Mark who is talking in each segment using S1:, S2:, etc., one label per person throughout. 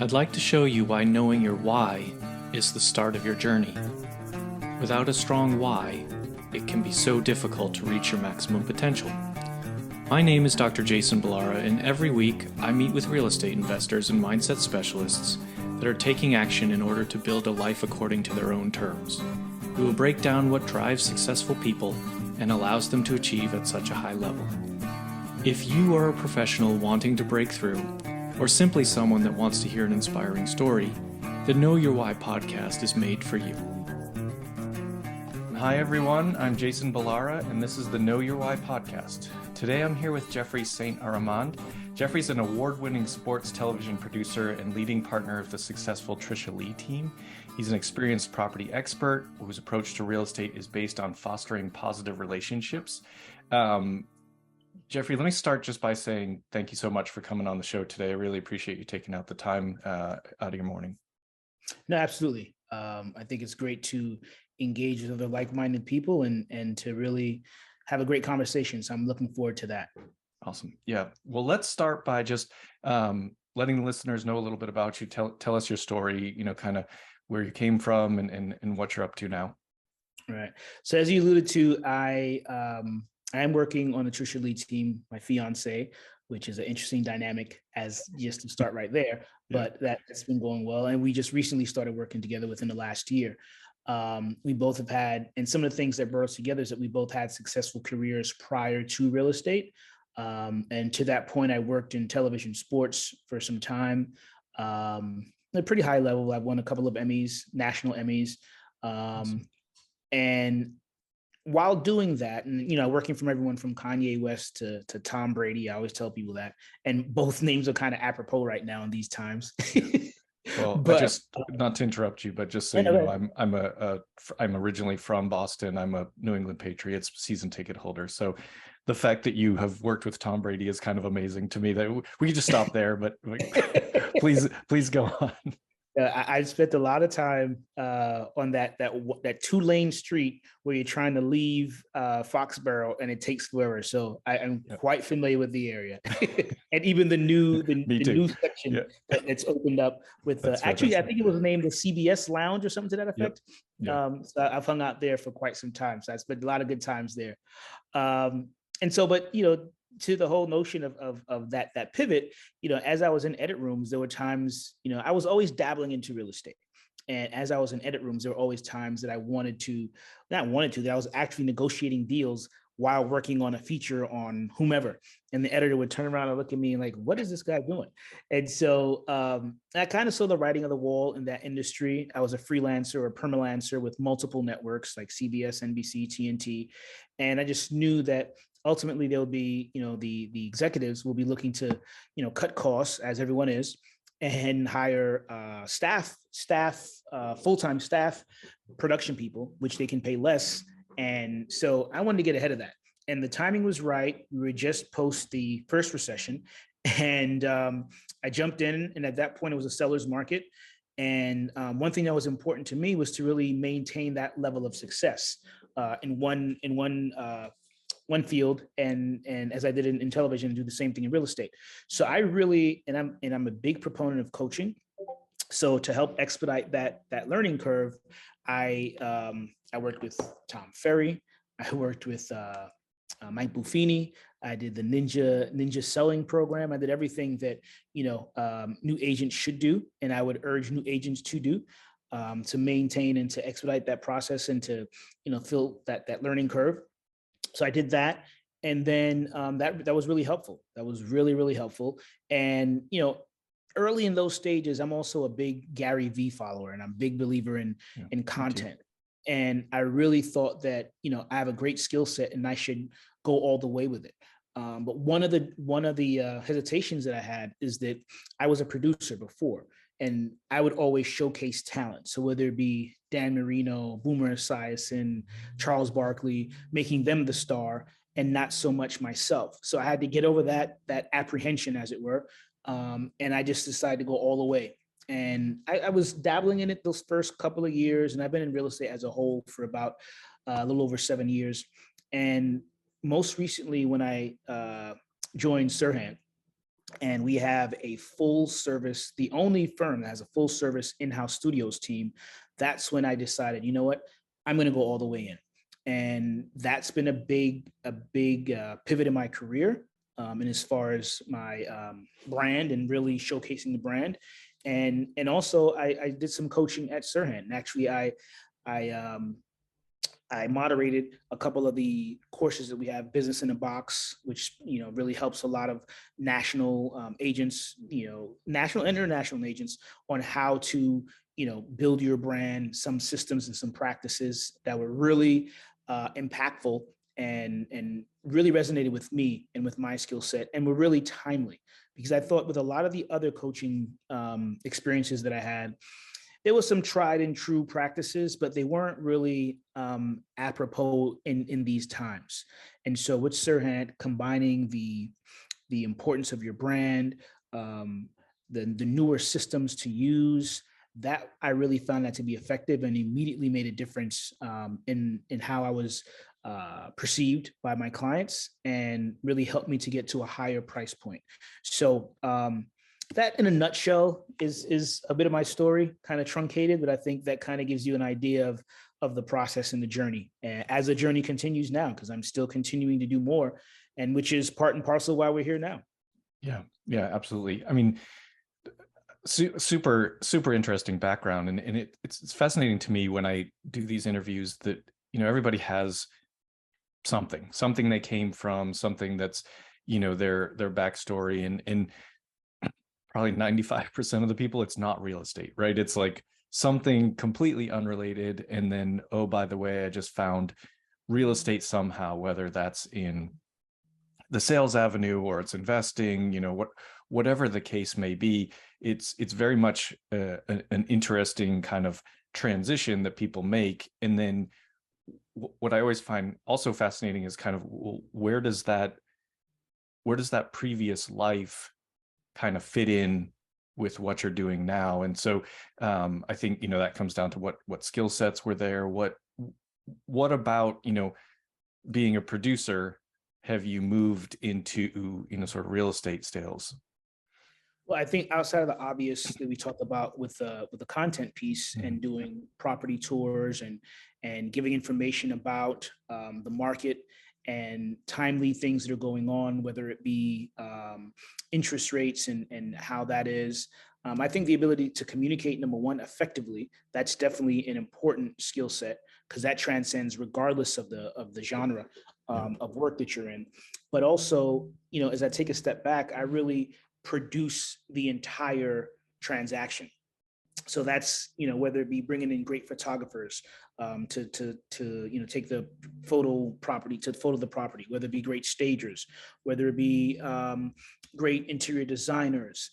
S1: I'd like to show you why knowing your why is the start of your journey. Without a strong why, it can be so difficult to reach your maximum potential. My name is Dr. Jason Ballara, and every week I meet with real estate investors and mindset specialists that are taking action in order to build a life according to their own terms. We will break down what drives successful people and allows them to achieve at such a high level. If you are a professional wanting to break through, or simply someone that wants to hear an inspiring story, the Know Your Why podcast is made for you. Hi everyone, I'm Jason Ballara, and this is the Know Your Why podcast. Today I'm here with Jeffrey Sr.Arromand. Jeffrey's an award-winning sports television producer and leading partner of the successful Tricia Lee Team. He's an experienced property expert whose approach to real estate is based on fostering positive relationships. Jeffrey, let me start just by saying thank you so much for coming on the show today. I really appreciate you taking out the time out of your morning.
S2: No, absolutely. I think it's great to engage with other like-minded people and to really have a great conversation. So I'm looking forward to that.
S1: Awesome. Yeah. Well, let's start by just letting the listeners know a little bit about you. Tell us your story, kind of where you came from and what you're up to now.
S2: Right. So as you alluded to, I am working on the Tricia Lee Team, my fiance, which is an interesting dynamic as just to start right there, but that's been going well. And we just recently started working together within the last year. We both have had, and some of the things that brought us together is that we both had successful careers prior to real estate. And to that point, I worked in television sports for some time, at a pretty high level. I've won a couple of Emmys, national Emmys. And while doing that, and working from everyone from Kanye West to Tom Brady, I always tell people that, and both names are kind of apropos right now in these times.
S1: Well, but not to interrupt you, but just so you know, I'm originally from Boston. I'm a New England Patriots season ticket holder. So the fact that you have worked with Tom Brady is kind of amazing to me. That we could just stop there, but please go on.
S2: I spent a lot of time on that 2-lane street where you're trying to leave Foxborough and it takes forever. So I'm quite familiar with the area, and even the new section that's opened up with. Actually, I think it was named the CBS Lounge or something to that effect. So I've hung out there for quite some time. So I spent a lot of good times there. To the whole notion of that pivot, as I was in edit rooms, there were times, I was always dabbling into real estate. And as I was in edit rooms, there were always times that I that I was actually negotiating deals while working on a feature on whomever. And the editor would turn around and look at me and like, what is this guy doing? And so I kind of saw the writing on the wall in that industry. I was a freelancer or permalancer with multiple networks like CBS, NBC, TNT. And I just knew that ultimately there will be, the executives will be looking to, cut costs, as everyone is, and hire full-time staff, production people, which they can pay less. And so I wanted to get ahead of that. And the timing was right. We were just post the first recession. And I jumped in. And at that point, it was a seller's market. And one thing that was important to me was to really maintain that level of success in one field, and as I did in television, do the same thing in real estate. So I really, and I'm a big proponent of coaching. So to help expedite that learning curve, I worked with Tom Ferry. I worked with Mike Buffini. I did the ninja selling program. I did everything that new agents should do, and I would urge new agents to do to maintain and to expedite that process and to fill that learning curve. So I did that. And then that was really helpful. That was really, really helpful. And, early in those stages, I'm also a big Gary V follower, and I'm a big believer in content. And I really thought that, I have a great skill set and I should go all the way with it. But one of the hesitations that I had is that I was a producer before, and I would always showcase talent. So whether it be Dan Marino, Boomer Esiason, Charles Barkley, making them the star and not so much myself. So I had to get over that apprehension, as it were. And I just decided to go all the way. And I was dabbling in it those first couple of years, and I've been in real estate as a whole for about a little over 7 years. And most recently, when I joined SERHANT, and we have a full service, the only firm that has a full service in-house studios team. That's when I decided, you know what, I'm going to go all the way in. And that's been a big pivot in my career. And as far as my brand and really showcasing the brand. And also I did some coaching at SERHANT. And actually I moderated a couple of the courses that we have, Business in a Box, which really helps a lot of national agents, national and international agents on how to build your brand, some systems and some practices that were really impactful and really resonated with me and with my skill set, and were really timely, because I thought with a lot of the other coaching experiences that I had, there was some tried and true practices, but they weren't really apropos in these times. And so with SERHANT, combining the importance of your brand, the newer systems to use, that I really found that to be effective, and immediately made a difference in how I was perceived by my clients, and really helped me to get to a higher price point. So that in a nutshell is a bit of my story, kind of truncated, but I think that kind of gives you an idea of the process and the journey, as the journey continues now, because I'm still continuing to do more, and which is part and parcel why we're here now.
S3: Yeah, absolutely. I mean, super interesting background, and it's fascinating to me when I do these interviews that everybody has something they came from, something that's their backstory, and probably 95% of the people, it's not real estate, right? It's like something completely unrelated. And then, oh, by the way, I just found real estate somehow, whether that's in the sales avenue or it's investing, whatever the case may be. It's very much an interesting kind of transition that people make. And then what I always find also fascinating is kind of, well, where does that previous life kind of fit in with what you're doing now? And so I think that comes down to what skill sets were there, what about being a producer have you moved into sort of real estate sales?
S2: Well, I think outside of the obvious that we talked about with the content piece, and doing property tours and giving information about the market and timely things that are going on, whether it be interest rates and how that is. I think the ability to communicate, number one, effectively, that's definitely an important skill set, because that transcends regardless of the genre of work that you're in. But also, as I take a step back, I really produce the entire transaction. So that's, whether it be bringing in great photographers to take the photo the property, whether it be great stagers, whether it be great interior designers,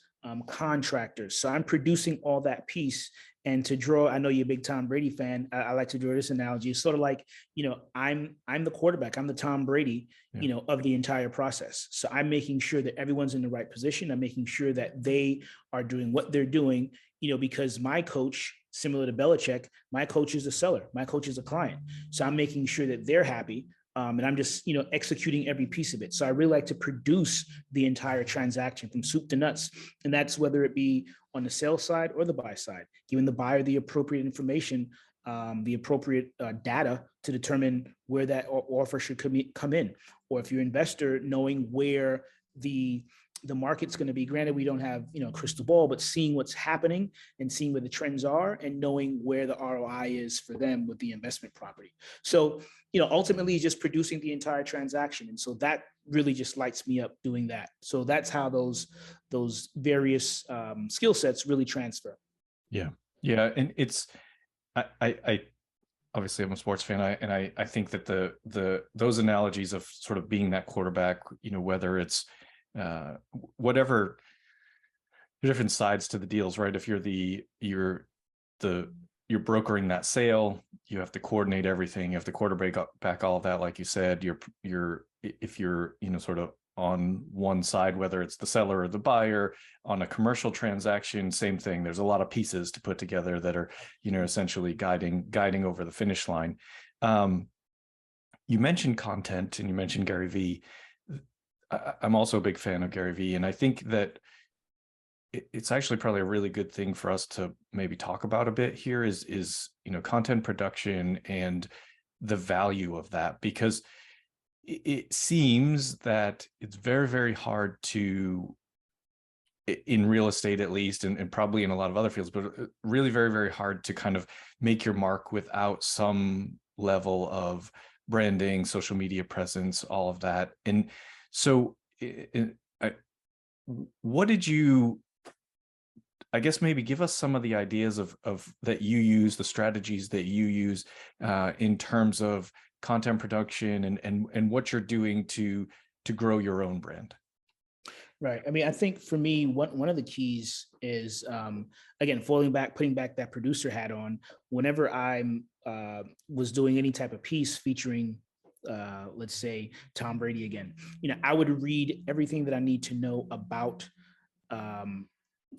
S2: contractors. So I'm producing all that piece. And to draw, I know you're a big Tom Brady fan. I like to draw this analogy. It's sort of like, I'm the quarterback. I'm the Tom Brady, of the entire process. So I'm making sure that everyone's in the right position. I'm making sure that they are doing what they're doing, because my coach, similar to Belichick, my coach is a seller. My coach is a client. So I'm making sure that they're happy. And I'm just, executing every piece of it. So I really like to produce the entire transaction from soup to nuts. And that's whether it be on the sales side or the buy side, giving the buyer the appropriate information, the appropriate data to determine where that offer should come in. Or if you're an investor, knowing where the market's going to be. Granted, we don't have, crystal ball, but seeing what's happening and seeing where the trends are and knowing where the ROI is for them with the investment property. So, ultimately just producing the entire transaction. And so that really just lights me up doing that. So that's how those various skill sets really transfer.
S3: Yeah. And it's, I obviously I'm a sports fan. I think that those analogies of sort of being that quarterback, whether it's whatever the different sides to the deals, right? If you're brokering that sale, you have to coordinate everything. You have to quarterback back all of that. Like you said, if you're, sort of on one side, whether it's the seller or the buyer on a commercial transaction, same thing. There's a lot of pieces to put together that are, essentially guiding over the finish line. You mentioned content and you mentioned Gary Vee. I'm also a big fan of Gary Vee, and I think that it's actually probably a really good thing for us to maybe talk about a bit here is content production and the value of that, because it seems that it's very, very hard to, in real estate at least, and probably in a lot of other fields, but really very, very hard to kind of make your mark without some level of branding, social media presence, all of that. And so what did you, I guess maybe give us some of the ideas of that you use, the strategies that you use in terms of content production and what you're doing to grow your own brand.
S2: Right. I mean, I think for me, one of the keys is, again, putting back that producer hat on. Whenever I'm was doing any type of piece featuring, let's say, Tom Brady again, I would read everything that I need to know about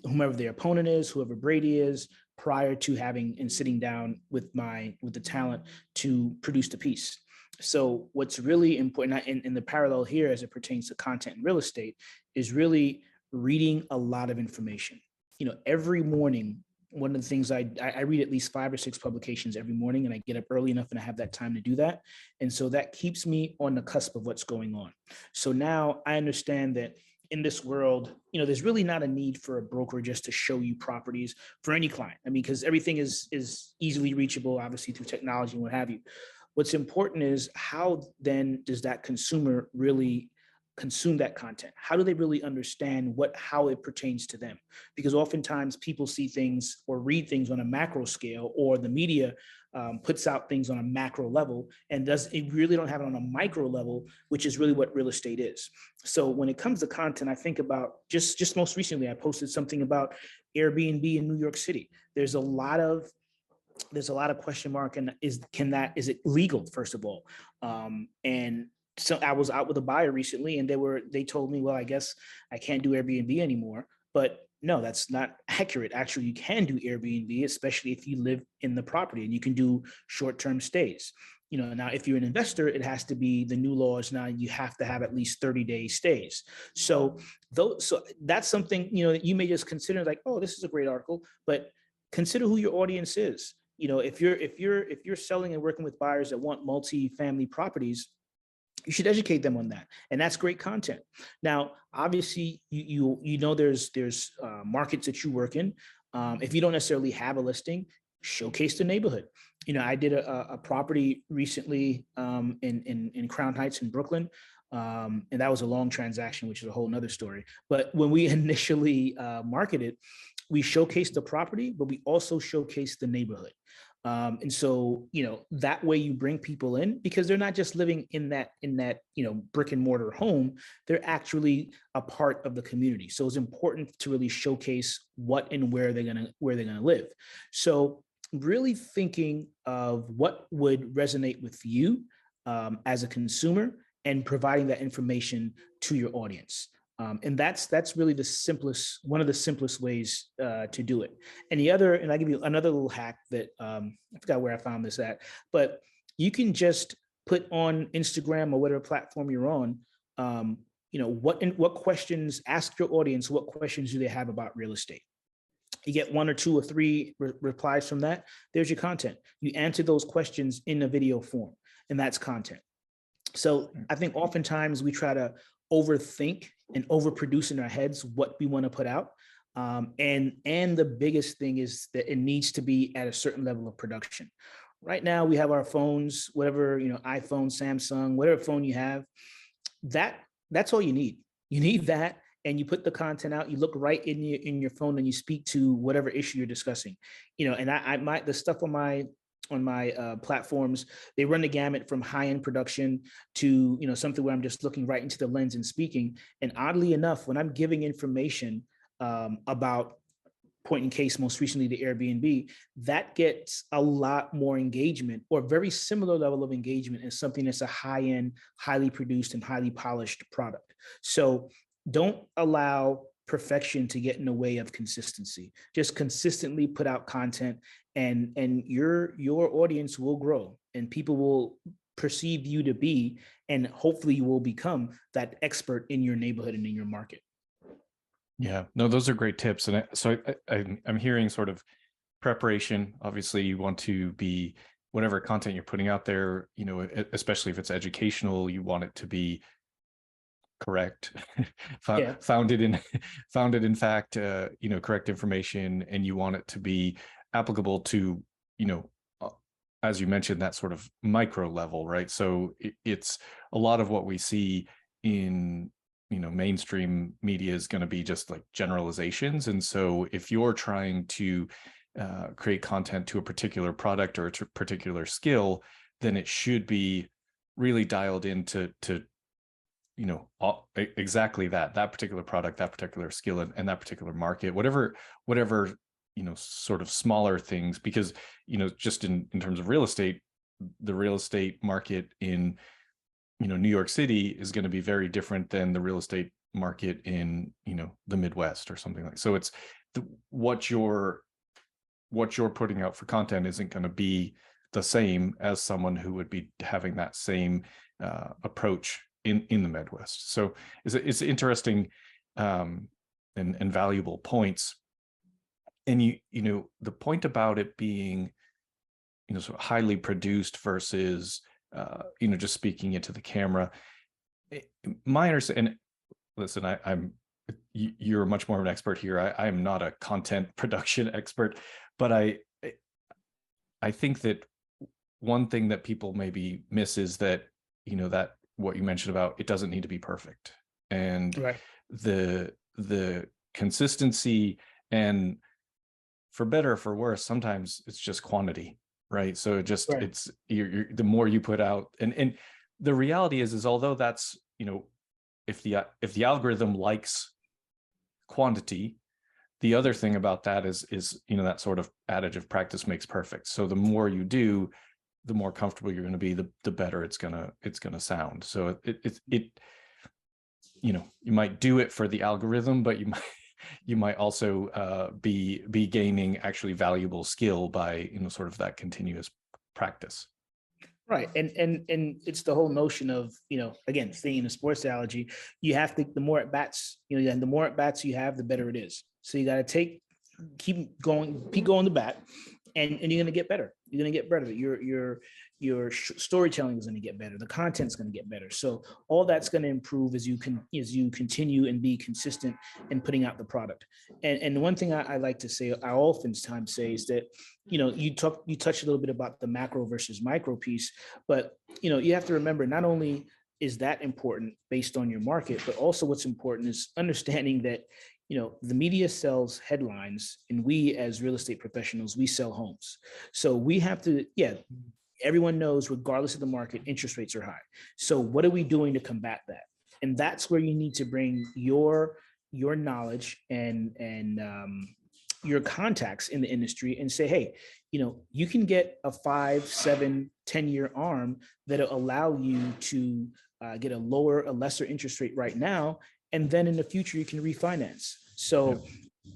S2: whomever their opponent is, whoever Brady is, prior to having and sitting down with the talent to produce the piece. So what's really important in the parallel here as it pertains to content and real estate is really reading a lot of information. Every morning, one of the things I read at least 5 or 6 publications every morning, and I get up early enough and I have that time to do that. And so that keeps me on the cusp of what's going on. So now I understand that in this world, there's really not a need for a broker just to show you properties for any client. I mean, because everything is easily reachable, obviously through technology and what have you. What's important is how then does that consumer really consume that content? How do they really understand how it pertains to them? Because oftentimes people see things or read things on a macro scale, or the media puts out things on a macro level, and it really don't have it on a micro level, which is really what real estate is. So when it comes to content, I think about just most recently, I posted something about Airbnb in New York City. There's a lot of question mark, and is it legal, first of all? And so I was out with a buyer recently, and they told me, well, I guess I can't do Airbnb anymore. But no, that's not accurate. Actually, you can do Airbnb, especially if you live in the property, and you can do short-term stays. Now, if you're an investor, it has to be, the new laws now, you have to have at least 30-day stays. So that's something, that you may just consider like, oh, this is a great article, but consider who your audience is. If you're selling and working with buyers that want multi-family properties, you should educate them on that, and that's great content. Now, obviously, there's markets that you work in. If you don't necessarily have a listing, showcase the neighborhood. I did a property recently in Crown Heights in Brooklyn, and that was a long transaction, which is a whole nother story. But when we initially marketed, we showcased the property, but we also showcased the neighborhood. And so, that way you bring people in, because they're not just living in that, brick and mortar home, they're actually a part of the community. So it's important to really showcase what and where they're going to live. So really thinking of what would resonate with you as a consumer, and providing that information to your audience. And that's really one of the simplest ways to do it. And I give you another little hack that I forgot where I found this at, but you can just put on Instagram or whatever platform you're on, what questions, ask your audience, what questions do they have about real estate? You get 1 or 2 or 3 replies from that. There's your content. You answer those questions in a video form, and that's content. So I think oftentimes we try to overthink and overproduce in our heads what we want to put out. And the biggest thing is that it needs to be at a certain level of production. Right now we have our phones, whatever, iPhone, Samsung, whatever phone you have, that's all you need. You need that. And you put the content out, you look right in your phone, and you speak to whatever issue you're discussing. And the stuff on my platforms, they run the gamut from high-end production to something where I'm just looking right into the lens and speaking. And oddly enough, when I'm giving information about, point in case most recently the Airbnb, that gets a lot more engagement, or very similar level of engagement, as something that's a high-end, highly produced, and highly polished product. So don't allow perfection to get in the way of consistency. Just consistently put out content, and your audience will grow, and people will perceive you to be, and hopefully you will become that expert in your neighborhood and in your market.
S3: Yeah, no, those are great tips. And I'm hearing sort of preparation. Obviously, you want to be, whatever content you're putting out there, you know, especially if it's educational, you want it to be correct,
S2: Yeah.
S3: founded in fact, you know, correct information, and you want it to be applicable to, you know, as you mentioned, that sort of micro level, right? So it's a lot of what we see in, you know, mainstream media is going to be just like generalizations. And so if you're trying to create content to a particular product or a particular skill, then it should be really dialed into you know, exactly that particular product, that particular skill, and that particular market, whatever, you know, sort of smaller things, because, you know, just in terms of real estate, the real estate market in, you know, New York City is going to be very different than the real estate market in, you know, the Midwest or something like. So it's what you're putting out for content isn't going to be the same as someone who would be having that same approach in the Midwest. So it's interesting and valuable points. And you know, the point about it being, you know, sort of highly produced versus you know, just speaking into the camera. My understanding, and listen, you're much more of an expert here. I am not a content production expert, but I think that one thing that people maybe miss is that, you know, that what you mentioned about it doesn't need to be perfect, and
S2: Right.
S3: the consistency, and for better or for worse, sometimes it's just quantity, right? So just
S2: Right.
S3: it's you're the more you put out, and the reality is although that's, you know, if the algorithm likes quantity, the other thing about that is, you know, that sort of adage of practice makes perfect. So the more you do, the more comfortable you're going to be, the better it's gonna sound. So it you know, you might do it for the algorithm, but you might also be gaining actually valuable skill by, you know, sort of that continuous practice.
S2: Right. And it's the whole notion of, you know, again, staying in the sports analogy, you have to, the more at bats, you know, and the more at bats you have, the better it is. So you got to keep going to bat, and you're going to get better. You're going to get better. Your storytelling is going to get better. The content's going to get better. So all that's going to improve as you continue and be consistent in putting out the product. And the one thing I like to say, I oftentimes say, is that, you know, you touched a little bit about the macro versus micro piece, but, you know, you have to remember, not only is that important based on your market, but also what's important is understanding that, you know, the media sells headlines, and we as real estate professionals, we sell homes. So we have to, everyone knows, regardless of the market, interest rates are high. So what are we doing to combat that? And that's where you need to bring your knowledge and your contacts in the industry and say, hey, you know, you can get a 5, 7, 10-year arm that'll allow you to get a lesser interest rate right now, and then in the future you can refinance. So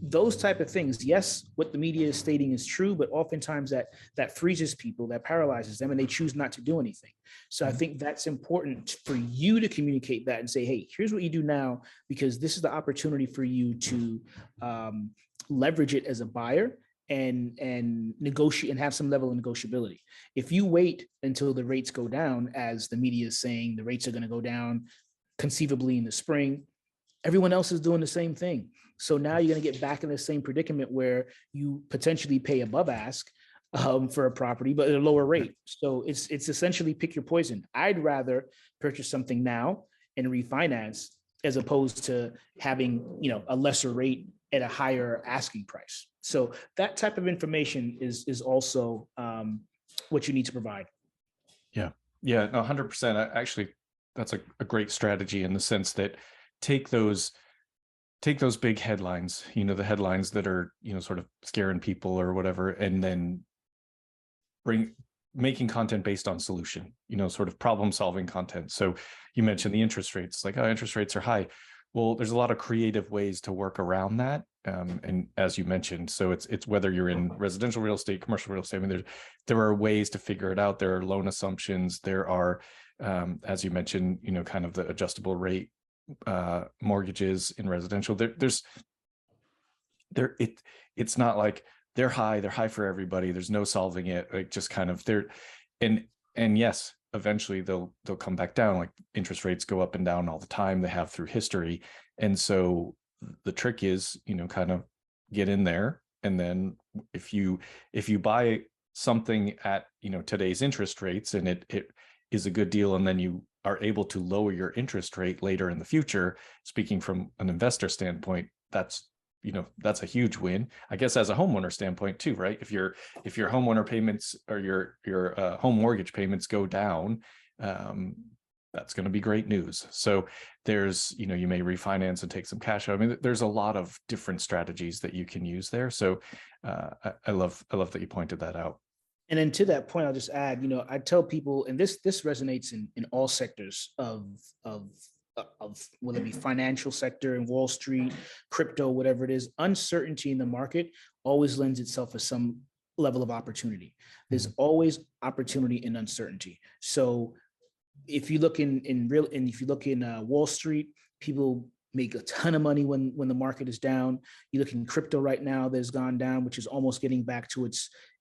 S2: those type of things, yes, what the media is stating is true, but oftentimes that freezes people, that paralyzes them, and they choose not to do anything. So I think that's important for you to communicate that and say, hey, here's what you do now, because this is the opportunity for you to leverage it as a buyer and negotiate and have some level of negotiability. If you wait until the rates go down, as the media is saying the rates are going to go down conceivably in the spring, everyone else is doing the same thing. So now you're going to get back in the same predicament where you potentially pay above ask for a property, but at a lower rate. So it's essentially pick your poison. I'd rather purchase something now and refinance, as opposed to having, you know, a lesser rate at a higher asking price. So that type of information is also what you need to provide.
S3: Yeah, no, 100%. Actually, that's a great strategy, in the sense that take those big headlines, you know, the headlines that are, you know, sort of scaring people or whatever, and then making content based on solution, you know, sort of problem solving content. So you mentioned the interest rates, like, oh, interest rates are high. Well, there's a lot of creative ways to work around that. And as you mentioned, so it's whether you're in residential real estate, commercial real estate. I mean, there are ways to figure it out. There are loan assumptions. There are, as you mentioned, kind of the adjustable rate mortgages in residential. It's not like they're high for everybody. There's no solving it. Like just kind of and yes, eventually they'll come back down. Like interest rates go up and down all the time. They have through history. And so the trick is, kind of get in there. And then if you buy something at, today's interest rates, and it is a good deal, and then you are able to lower your interest rate later in the future, speaking from an investor standpoint, that's a huge win. I guess as a homeowner standpoint too, right? If your homeowner payments or your home mortgage payments go down, that's going to be great news. So there's, you may refinance and take some cash out. I mean, there's a lot of different strategies that you can use there. So I love that you pointed that out.
S2: And then to that point, I'll just add, I tell people, and this resonates in all sectors of whether it be financial sector and Wall Street, crypto, whatever it is, uncertainty in the market always lends itself to some level of opportunity. There's always opportunity in uncertainty. So if you look if you look in Wall Street, people make a ton of money when the market is down. You look in crypto right now, that's gone down, which is almost getting back to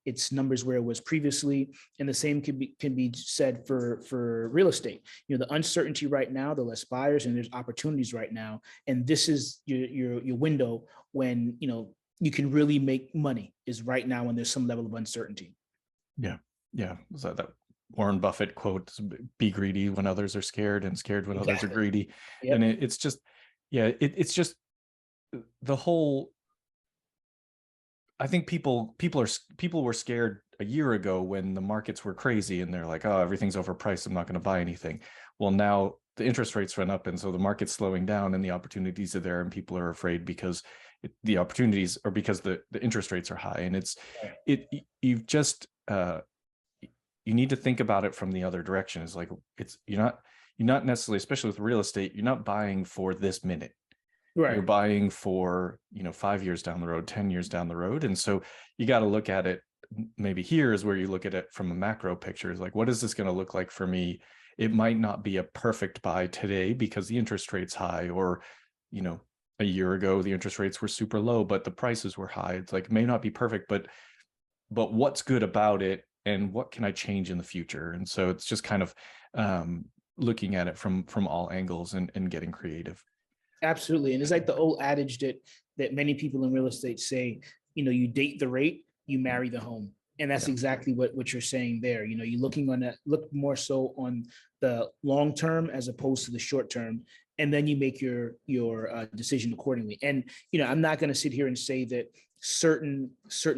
S2: its numbers where it was previously. And the same can be said for real estate. The uncertainty right now, the less buyers, and there's opportunities right now. And this is your window when you can really make money, is right now when there's some level of uncertainty.
S3: Yeah. So that Warren Buffett quote, be greedy when others are scared, and scared when others are greedy. Yep. And it's just, it's just the whole, I think people were scared a year ago when the markets were crazy, and they're like, oh, everything's overpriced, I'm not going to buy anything. Well, now the interest rates went up, and so the market's slowing down, and the opportunities are there, and people are afraid because the opportunities are because the interest rates are high. And you've just you need to think about it from the other direction. It's like, you're not necessarily, especially with real estate, you're not buying for this minute. Right. You're buying for, 5 years down the road, 10 years down the road. And so you got to look at it. Maybe here is where you look at it from a macro picture. Is like, what is this going to look like for me? It might not be a perfect buy today because the interest rate's high, or, a year ago, the interest rates were super low, but the prices were high. It's like, it may not be perfect, but what's good about it, and what can I change in the future? And so it's just kind of looking at it from all angles and getting creative.
S2: Absolutely. And it's like the old adage that many people in real estate say, you date the rate, you marry the home. And that's exactly what you're saying there. You're look more so on the long term as opposed to the short term, and then you make your decision accordingly. And I'm not going to sit here and say that certain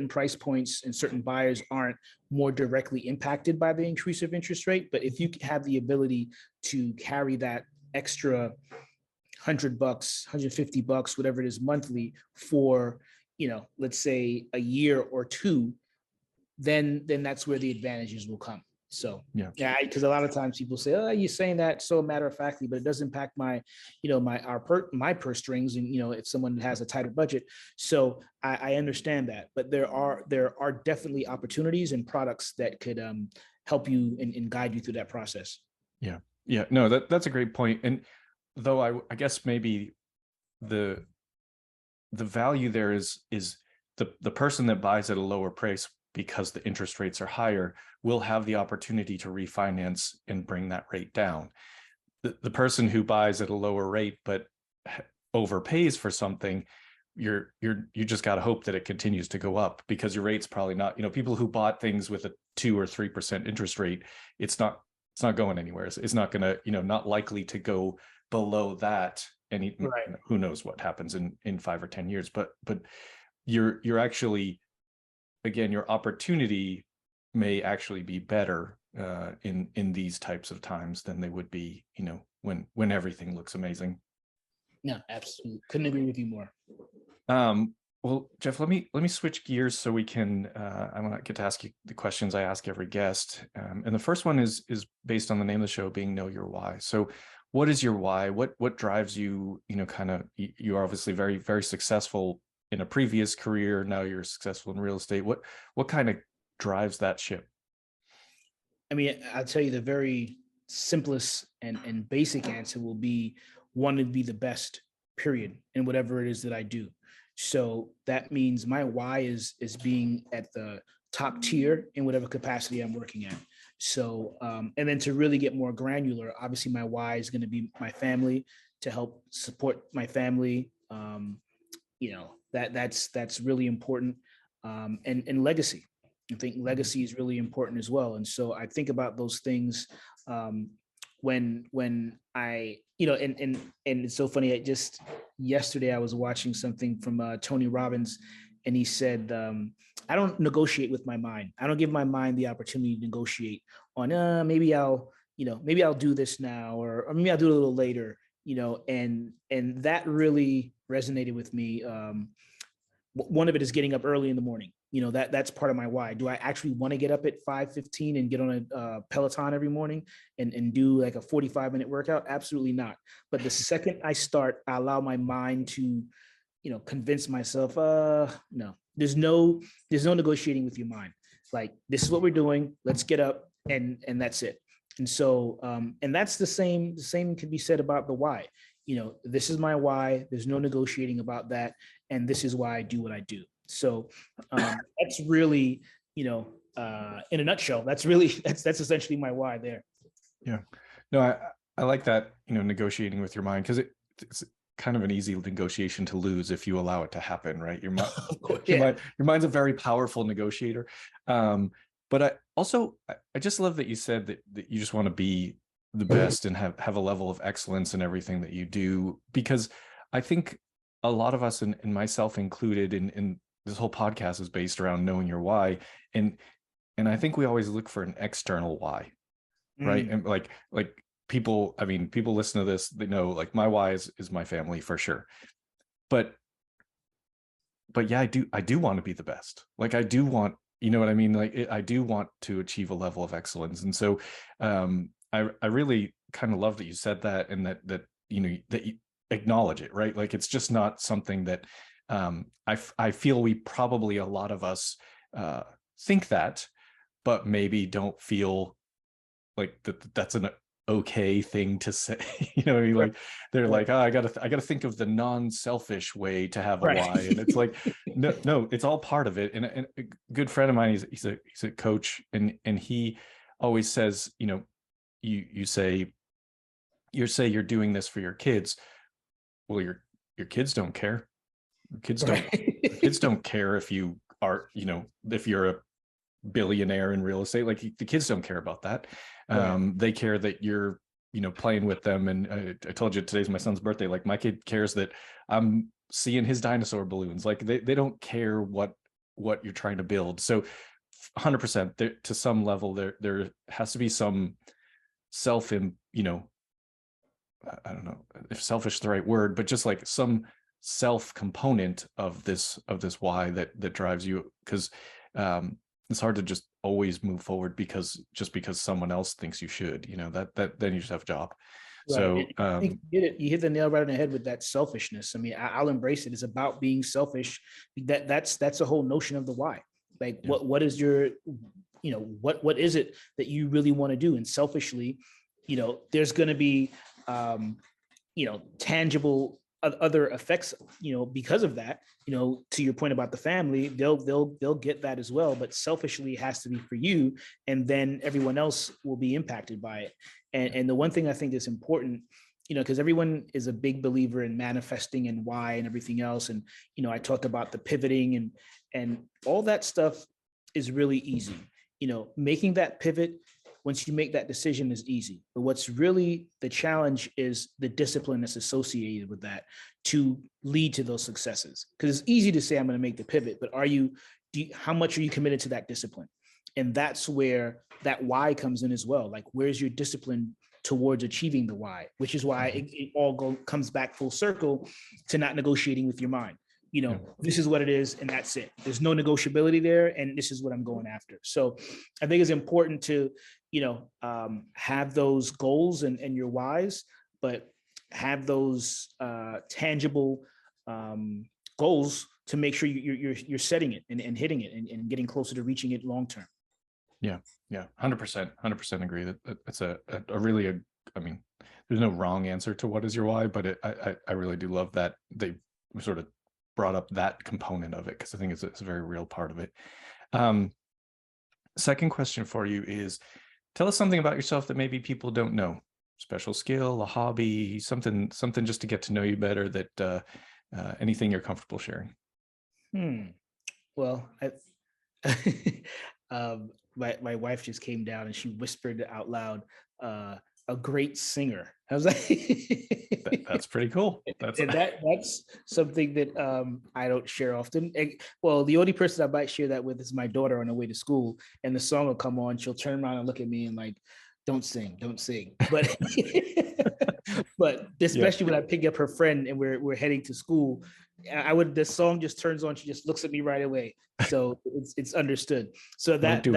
S2: price points and certain buyers aren't more directly impacted by the increase of interest rate. But if you have the ability to carry that extra $100, $150, whatever it is monthly for, let's say a year or two, then that's where the advantages will come. So because a lot of times people say, oh, you're saying that so matter of factly, but it does impact my purse strings, and if someone has a tighter budget. So I understand that, but there are definitely opportunities and products that could help you and guide you through that process.
S3: Yeah, no, that's a great point. And though I guess maybe the value there is the person that buys at a lower price because the interest rates are higher will have the opportunity to refinance and bring that rate down. The person who buys at a lower rate but overpays for something, you just got to hope that it continues to go up, because your rate's probably not, people who bought things with a 2 or 3% interest rate, it's not going anywhere. It's not going to, not likely to go below that. And who knows what happens in 5 or 10 years, but you're actually, again, your opportunity may actually be better in these types of times than they would be, when everything looks amazing.
S2: No, absolutely. Couldn't agree with you more.
S3: Well, Jeff, let me switch gears so we can, I want to get to ask you the questions I ask every guest. And the first one is based on the name of the show being Know Your Why. So what is your why? What drives you, you're obviously very, very successful in a previous career. Now you're successful in real estate. What kind of drives that ship?
S2: I mean, I'll tell you the very simplest and basic answer will be wanting to be the best, period, in whatever it is that I do. So that means my why is being at the top tier in whatever capacity I'm working at. So, and then to really get more granular, obviously my why is going to be my family, to help support my family. That's really important. And legacy. I think legacy is really important as well. And so I think about those things when I, and it's so funny. Yesterday I was watching something from Tony Robbins, and he said, I don't negotiate with my mind. I don't give my mind the opportunity to negotiate on maybe I'll do this now, or maybe I'll do it a little later, and that really resonated with me. One of it is getting up early in the morning. That's part of my why. Do I actually want to get up at 5:15 and get on a Peloton every morning and do like a 45-minute workout? Absolutely not. But the second I start, I allow my mind to, convince myself, no, there's no negotiating with your mind. Like, this is what we're doing. Let's get up, and that's it. And so, and that's the same can be said about the why. This is my why. There's no negotiating about that. And this is why I do what I do. So that's really, in a nutshell, that's essentially my why there.
S3: Yeah. No, I like that, negotiating with your mind, because it's kind of an easy negotiation to lose if you allow it to happen, right? Your mind's a very powerful negotiator. But I just love that you said that you just want to be the best and have a level of excellence in everything that you do, because I think a lot of us, and myself included, in this whole podcast is based around knowing your why. And I think we always look for an external why, right? And like people listen to this, they know, like, my why is my family for sure. But yeah, I do want to be the best. Like, I do want, you know what I mean? Like, I do want to achieve a level of excellence. And so I really kind of love that you said that, and that you acknowledge it, right? Like, it's just not something that I feel we probably, a lot of us think that, but maybe don't feel like that's an okay thing to say. What I mean? Like, they're like, oh, I gotta think of the non-selfish way to have a why. And it's like, no, it's all part of it. And a good friend of mine, he's a coach, and he always says, you say you're doing this for your kids. Well, your kids don't care. Kids don't care if you are, if you're a billionaire in real estate. Like, the kids don't care about that. They care that you're, playing with them. And I told you today's my son's birthday. Like, my kid cares that I'm seeing his dinosaur balloons. Like, they don't care what you're trying to build. So 100%, to some level, there has to be some self, I don't know if selfish is the right word, but just like some self component of this why that drives you, because it's hard to just always move forward because someone else thinks you should, that then you just have a job. Right. So
S2: I think you hit the nail right on the head with that selfishness. I mean, I'll embrace it. It's about being selfish. That's the whole notion of the why. Like, what is your, what is it that you really want to do? And selfishly, there's going to be tangible other effects, because of that, to your point about the family, they'll get that as well. But selfishly, it has to be for you, and then everyone else will be impacted by it. And the one thing I think is important, because everyone is a big believer in manifesting and why and everything else. And, I talked about the pivoting and all that stuff is really easy. Making that pivot, once you make that decision, is easy. But what's really the challenge is the discipline that's associated with that to lead to those successes. Because it's easy to say, I'm going to make the pivot, but how much are you committed to that discipline? And that's where that why comes in as well. Like, where's your discipline towards achieving the why? Which is why it all comes back full circle to not negotiating with your mind. This is what it is, and that's it. There's no negotiability there, and this is what I'm going after. So I think it's important to, have those goals and your whys, but have those tangible goals to make sure you're setting it and hitting it and getting closer to reaching it long term.
S3: Yeah. 100% agree that it's a really I mean, there's no wrong answer to what is your why, but I really do love that they sort of brought up that component of it, because I think it's a very real part of it. Second question for you is, tell us something about yourself that maybe people don't know. Special skill, a hobby, something just to get to know you better, that anything you're comfortable sharing.
S2: Well, my wife just came down and she whispered out loud, a great singer. I was like,
S3: that's pretty cool. That's
S2: something that I don't share often. Well, the only person I might share that with is my daughter on her way to school, and the song will come on. She'll turn around and look at me and like, don't sing. But but especially when I pick up her friend and we're heading to school, the song just turns on. She just looks at me right away. So it's understood. So that's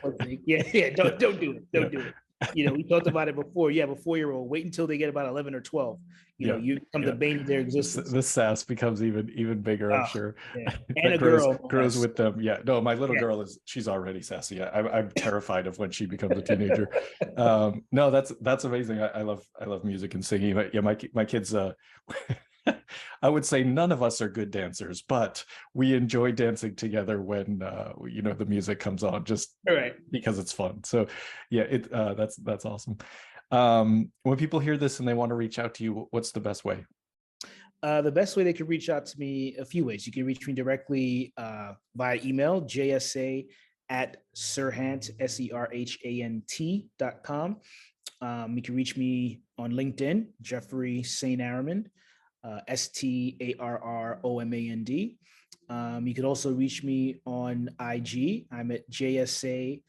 S2: one thing. Yeah. Don't do it. Don't do it. We talked about it before. You have a 4-year-old. Wait until they get about 11 or 12. You become the bane of their existence.
S3: The sass becomes even bigger, I'm sure.
S2: Yeah. And a girl
S3: grows with them. Yeah. No, my little girl she's already sassy. I'm terrified of when she becomes a teenager. No, that's amazing. I love music and singing. But yeah, my kids. I would say none of us are good dancers, but we enjoy dancing together when the music comes on, just because it's fun. So yeah, that's awesome. When people hear this and they want to reach out to you, what's the best way?
S2: The best way they can reach out to me, a few ways. You can reach me directly via email, jsa@serhant, SERHANT.com. You can reach me on LinkedIn, Jeffrey Sr.Arromand. STARROMAND. You could also reach me on IG. I'm at JSA_cells,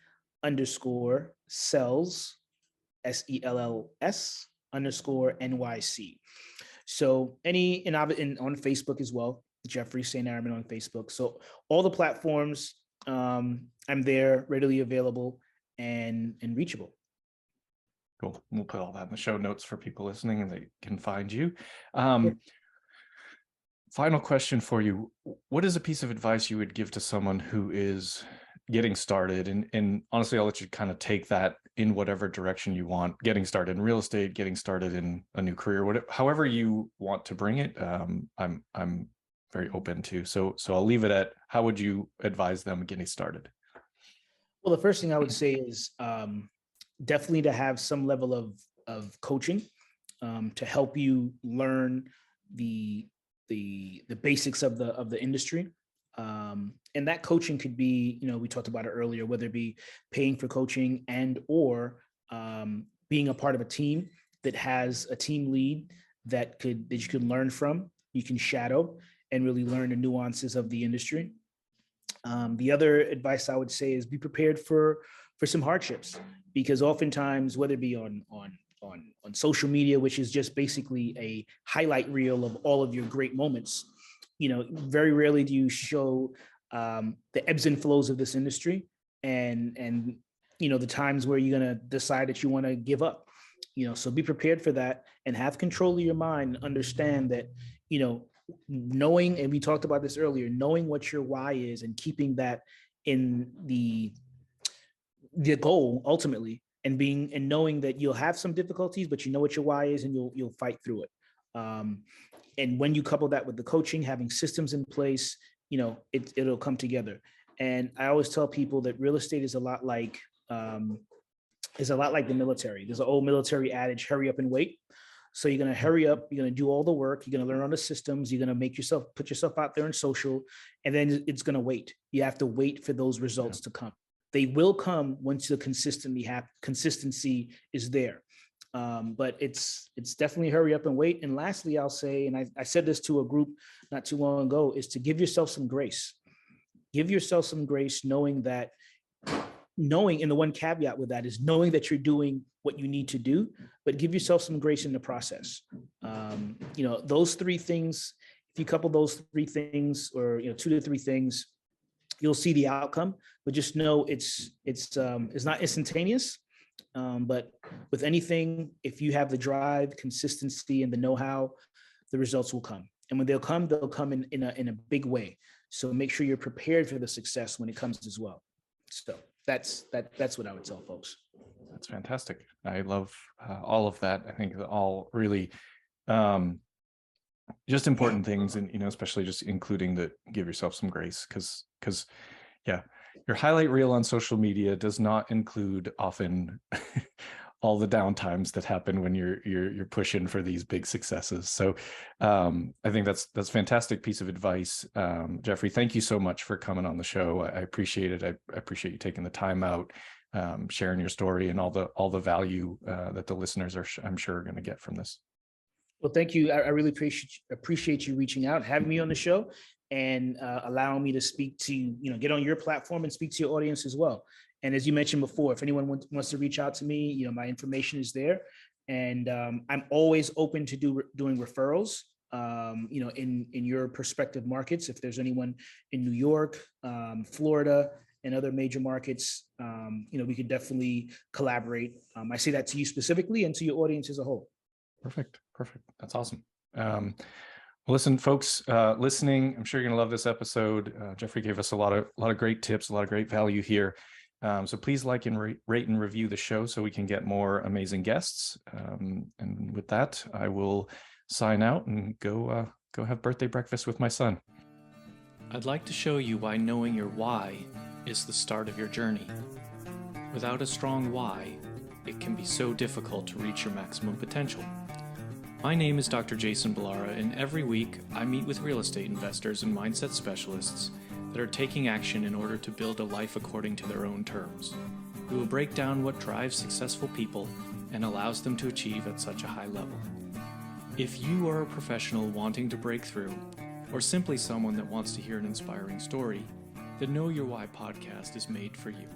S2: SELLS_NYC. So and on Facebook as well, Jeffrey Sr.Arromand on Facebook. So all the platforms, I'm there, readily available and reachable.
S3: Cool. We'll put all that in the show notes for people listening, and they can find you. Final question for you. What is a piece of advice you would give to someone who is getting started? And honestly, I'll let you kind of take that in whatever direction you want. Getting started in real estate, getting started in a new career, however you want to bring it. I'm very open to. So I'll leave it at, how would you advise them getting started?
S2: Well, the first thing I would say is definitely to have some level of coaching to help you learn the basics of the industry. And that coaching could be, we talked about it earlier, whether it be paying for coaching or being a part of a team that has a team lead that you can learn from, you can shadow and really learn the nuances of the industry. The other advice I would say is be prepared for some hardships, because oftentimes, whether it be on social media, which is just basically a highlight reel of all of your great moments, very rarely do you show the ebbs and flows of this industry and the times where you're going to decide that you want to give up. So be prepared for that and have control of your mind and understand that, knowing, and we talked about this earlier, knowing what your why is and keeping that in the goal ultimately, and knowing that you'll have some difficulties, but you know what your why is and you'll fight through it. And when you couple that with the coaching, having systems in place, it'll come together. And I always tell people that real estate is a lot like the military. There's an old military adage, hurry up and wait. So you're going to hurry up, you're going to do all the work, you're going to learn all the systems, you're going to put yourself out there in social, and then it's going to wait. You have to wait for those results to come. They will come once the consistency is there. But it's definitely hurry up and wait. And lastly, I'll say, and I said this to a group not too long ago, is to give yourself some grace. Give yourself some grace, knowing, and the one caveat with that is knowing that you're doing what you need to do, but give yourself some grace in the process. Those three things, if you couple those three things, or 2 to 3 things, you'll see the outcome. But just know it's not instantaneous. But with anything, if you have the drive, consistency, and the know-how, the results will come. And when they'll come in a big way. So make sure you're prepared for the success when it comes as well. So that's what I would tell folks.
S3: That's fantastic. I love all of that. I think all really just important things, and especially just including that, give yourself some grace, because yeah, your highlight reel on social media does not include often all the downtimes that happen when you're pushing for these big successes. So I think that's a fantastic piece of advice. Jeffrey, thank you so much for coming on the show. I appreciate it. I appreciate you taking the time out, sharing your story and all the value that the listeners I'm sure are going to get from this.
S2: Well, thank you. I really appreciate you reaching out, having me on the show, and allowing me to speak to, get on your platform and speak to your audience as well. And as you mentioned before, if anyone wants to reach out to me, my information is there. And I'm always open to doing referrals, in your prospective markets. If there's anyone in New York, Florida, and other major markets, we could definitely collaborate. I say that to you specifically and to your audience as a whole.
S3: Perfect. That's awesome. Well, listen, folks, listening, I'm sure you're going to love this episode. Jeffrey gave us a lot of great tips, a lot of great value here. So please like and rate and review the show so we can get more amazing guests. And with that, I will sign out and go have birthday breakfast with my son.
S1: I'd like to show you why knowing your why is the start of your journey. Without a strong why, it can be so difficult to reach your maximum potential. My name is Dr. Jason Ballara, and every week I meet with real estate investors and mindset specialists that are taking action in order to build a life according to their own terms. We will break down what drives successful people and allows them to achieve at such a high level. If you are a professional wanting to break through, or simply someone that wants to hear an inspiring story, the Know Your Why podcast is made for you.